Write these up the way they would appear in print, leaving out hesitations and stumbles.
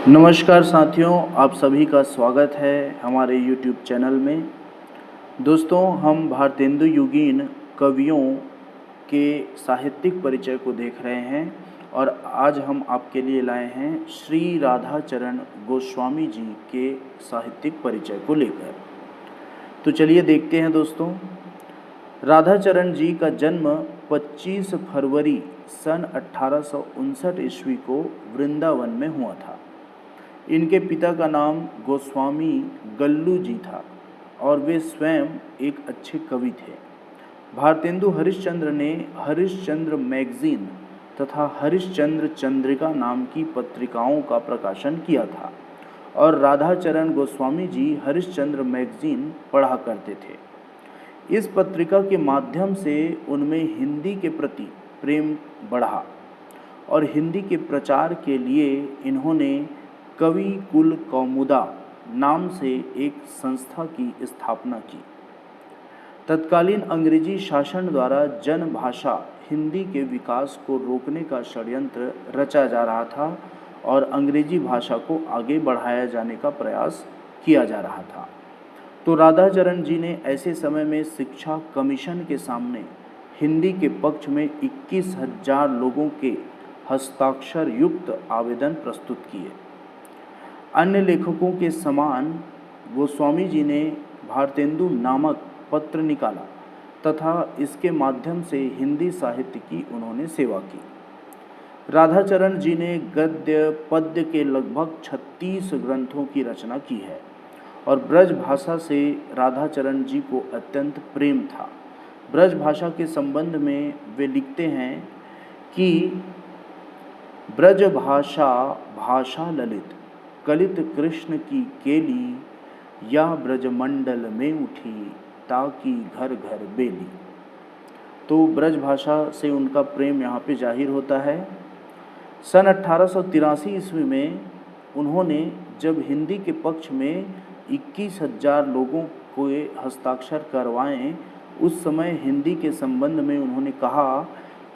नमस्कार साथियों, आप सभी का स्वागत है हमारे YouTube चैनल में। दोस्तों, हम भारतेंदु युगीन कवियों के साहित्यिक परिचय को देख रहे हैं और आज हम आपके लिए लाए हैं श्री राधाचरण गोस्वामी जी के साहित्यिक परिचय को लेकर। तो चलिए देखते हैं दोस्तों। राधाचरण जी का जन्म 25 फरवरी सन 1859 ईस्वी को वृंदावन में हुआ था। इनके पिता का नाम गोस्वामी गल्लू जी था और वे स्वयं एक अच्छे कवि थे। भारतेंदु हरिश्चंद्र ने हरिश्चंद्र मैगजीन तथा हरिश्चंद्र चंद्रिका नाम की पत्रिकाओं का प्रकाशन किया था और राधाचरण गोस्वामी जी हरिश्चंद्र मैगजीन पढ़ा करते थे। इस पत्रिका के माध्यम से उनमें हिंदी के प्रति प्रेम बढ़ा और हिंदी के प्रचार के लिए इन्होंने कवि कुल कौमुदा नाम से एक संस्था की स्थापना की। तत्कालीन अंग्रेजी शासन द्वारा जन भाषा हिंदी के विकास को रोकने का षड्यंत्र रचा जा रहा था और अंग्रेजी भाषा को आगे बढ़ाया जाने का प्रयास किया जा रहा था। तो राधाचरण जी ने ऐसे समय में शिक्षा कमीशन के सामने हिंदी के पक्ष में 21,000 लोगों के हस्ताक्षर युक्त आवेदन प्रस्तुत किए। अन्य लेखकों के समान गोस्वामी जी ने भारतेंदु नामक पत्र निकाला तथा इसके माध्यम से हिंदी साहित्य की उन्होंने सेवा की। राधाचरण जी ने गद्य पद्य के लगभग 36 ग्रंथों की रचना की है और ब्रज भाषा से राधाचरण जी को अत्यंत प्रेम था। ब्रज भाषा के संबंध में वे लिखते हैं कि ब्रज भाषा भाषा ललित कलित कृष्ण की केली या ब्रजमंडल में उठी ताकि घर घर बेली। तो ब्रज भाषा से उनका प्रेम यहाँ पे जाहिर होता है। सन 1883 ईस्वी में उन्होंने जब हिंदी के पक्ष में 21,000 लोगों को हस्ताक्षर करवाएं, उस समय हिंदी के संबंध में उन्होंने कहा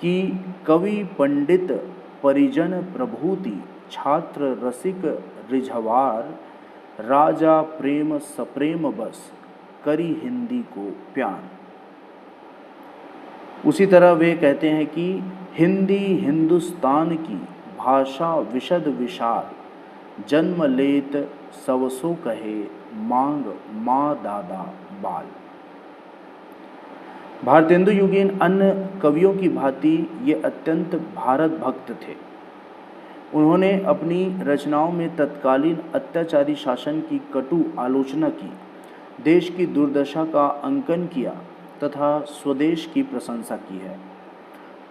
कि कवि पंडित परिजन प्रभूति छात्र रसिक रिझवार राजा प्रेम सप्रेम बस करी हिंदी को प्यार। उसी तरह वे कहते हैं कि हिंदी हिंदुस्तान की भाषा विशद विशाल जन्म लेत सवसो कहे मांग माँ दादा बाल। भारतेंदु युगीन अन्य कवियों की भांति ये अत्यंत भारत भक्त थे। उन्होंने अपनी रचनाओं में तत्कालीन अत्याचारी शासन की कटु आलोचना की, देश की दुर्दशा का अंकन किया तथा स्वदेश की प्रशंसा की है।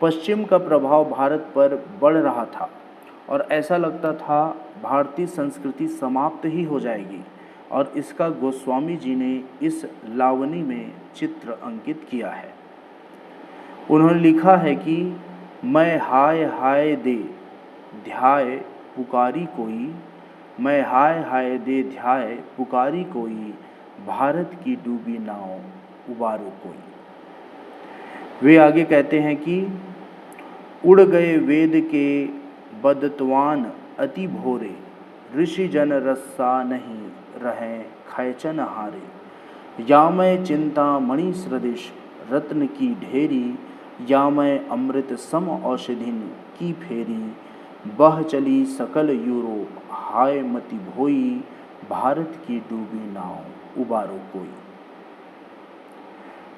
पश्चिम का प्रभाव भारत पर बढ़ रहा था और ऐसा लगता था भारतीय संस्कृति समाप्त ही हो जाएगी और इसका गोस्वामी जी ने इस लावनी में चित्र अंकित किया है। उन्होंने लिखा है कि मैं हाय हाय दे ध्याय पुकारी कोई, मैं हाय हाय दे ध्याय पुकारी कोई, भारत की डूबी नाव उबारो कोई। वे आगे कहते हैं कि उड़ गए वेद के बदतवान अति भोरे, ऋषि जन रस्सा नहीं रहें खैचन हारे, या मैं चिंता मणि सदृश रत्न की ढेरी, या मैं अमृत सम औषधिन की फेरी, बह चली सकल यूरोप हाय मति भोई, भारत की डूबी नाव उबारो कोई।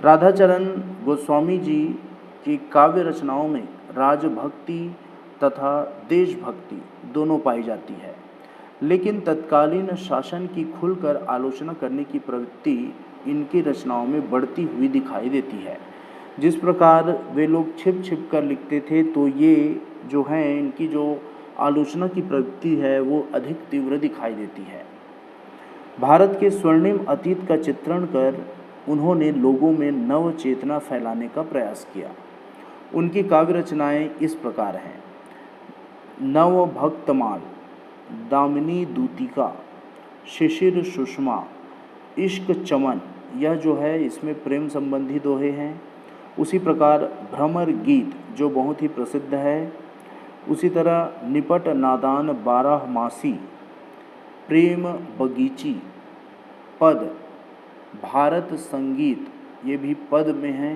राधाचरण गोस्वामी जी की काव्य रचनाओं में राजभक्ति तथा देशभक्ति दोनों पाई जाती है, लेकिन तत्कालीन शासन की खुलकर आलोचना करने की प्रवृत्ति इनकी रचनाओं में बढ़ती हुई दिखाई देती है। जिस प्रकार वे लोग छिप छिप कर लिखते थे, तो ये जो हैं इनकी जो आलोचना की प्रवृत्ति है वो अधिक तीव्र दिखाई देती है। भारत के स्वर्णिम अतीत का चित्रण कर उन्होंने लोगों में नव चेतना फैलाने का प्रयास किया। उनकी काव्य रचनाएं इस प्रकार हैं: नव भक्तमाल, दामिनी दूतिका, शिशिर सुषमा, इश्क चमन, यह जो है इसमें प्रेम संबंधी दोहे हैं। उसी प्रकार भ्रमर गीत जो बहुत ही प्रसिद्ध है। उसी तरह निपट नादान 12 मासी, प्रेम बगीची, पद, भारत संगीत ये भी पद में है,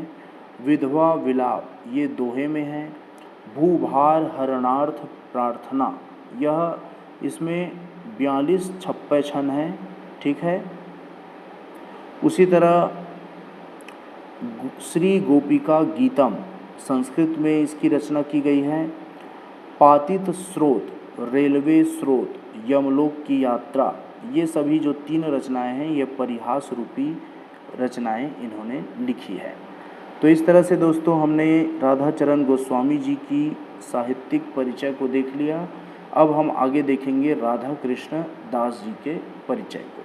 विधवा विलाप ये दोहे में है, भूभार हरणार्थ प्रार्थना यह इसमें 42 छप्पे छन है, ठीक है। उसी तरह श्री गोपिका गीतम संस्कृत में इसकी रचना की गई है। पातित स्रोत, रेलवे स्रोत, यमलोक की यात्रा ये सभी जो 3 रचनाएं हैं ये परिहास रूपी रचनाएं इन्होंने लिखी है। तो इस तरह से दोस्तों हमने राधाचरण गोस्वामी जी की साहित्यिक परिचय को देख लिया। अब हम आगे देखेंगे राधा कृष्ण दास जी के परिचय को।